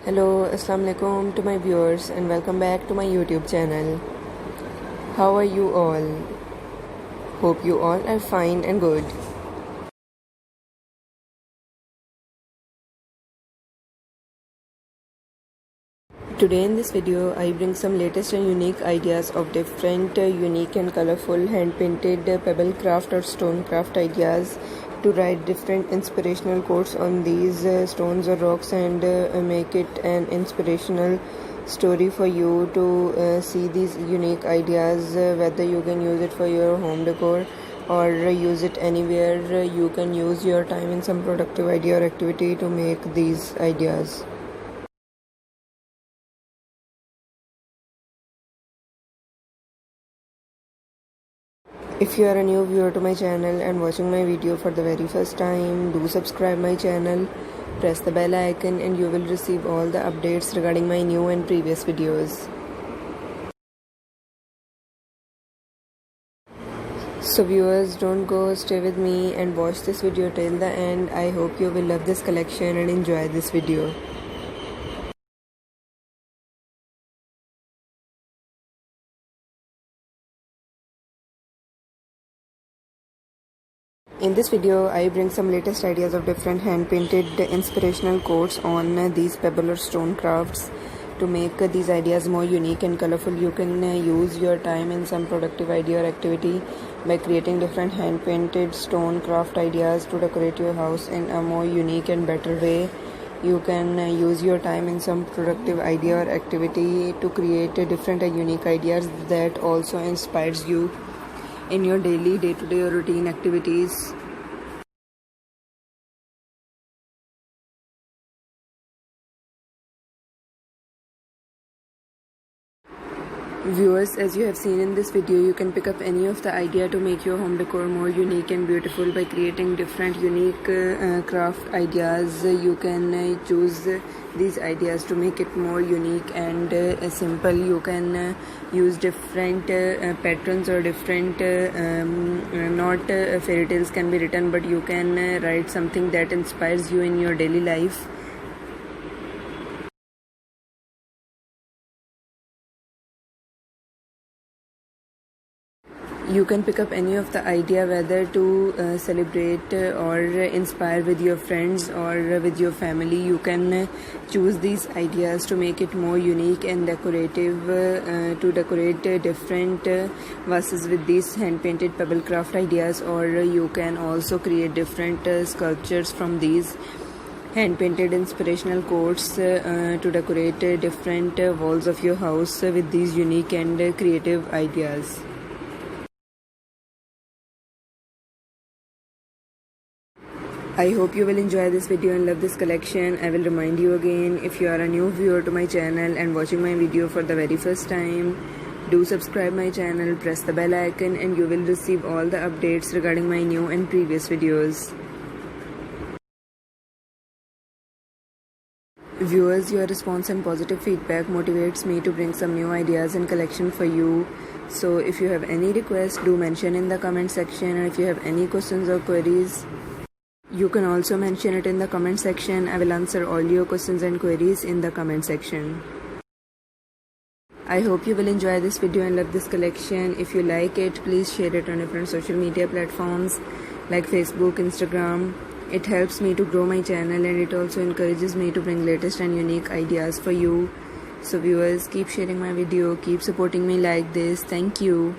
Hello, Assalamu alaikum to my viewers and welcome back to my YouTube channel. How are you all? Hope you all are fine and good. Today in this video, I bring some latest and unique ideas of different unique and colorful hand-painted pebble craft or stone craft ideas to write different inspirational quotes on these stones or rocks and make it an inspirational story for you to see these unique ideas, whether you can use it for your home decor or use it anywhere. You can use your time in some productive idea or activity to make these ideas. If you are a new viewer to my channel and watching my video for the very first time, do subscribe my channel, press the bell icon and you will receive all the updates regarding my new and previous videos. So viewers, don't go, stay with me and watch this video till the end. I hope you will love this collection and enjoy this video. In this video, I bring some latest ideas of different hand-painted inspirational quotes on these pebble or stone crafts. To make these ideas more unique and colorful, you can use your time in some productive idea or activity by creating different hand-painted stone craft ideas to decorate your house in a more unique and better way. You can use your time in some productive idea or activity to create different and unique ideas that also inspires you in your daily day-to-day or routine activities. Viewers, as you have seen in this video, you can pick up any of the idea to make your home decor more unique and beautiful by creating different unique craft ideas. You can choose these ideas to make it more unique and simple. You can use different patterns or different not fairy tales can be written, but you can write something that inspires you in your daily life. You can pick up any of the idea, whether to celebrate or inspire with your friends or with your family. You can choose these ideas to make it more unique and decorative, to decorate different vases with these hand-painted pebble craft ideas, or you can also create different sculptures from these hand-painted inspirational quotes to decorate different walls of your house with these unique and creative ideas. I hope you will enjoy this video and love this collection. I will remind you again, if you are a new viewer to my channel and watching my video for the very first time, do subscribe my channel, press the bell icon and you will receive all the updates regarding my new and previous videos. Viewers, your response and positive feedback motivates me to bring some new ideas and collection for you. So if you have any requests, do mention in the comment section, and if you have any questions or queries, you can also mention it in the comment section. I will answer all your questions and queries in the comment section. I hope you will enjoy this video and love this collection. If you like it, please share it on different social media platforms like Facebook, Instagram. It helps me to grow my channel and it also encourages me to bring latest and unique ideas for you. So viewers, keep sharing my video, keep supporting me like this. Thank you.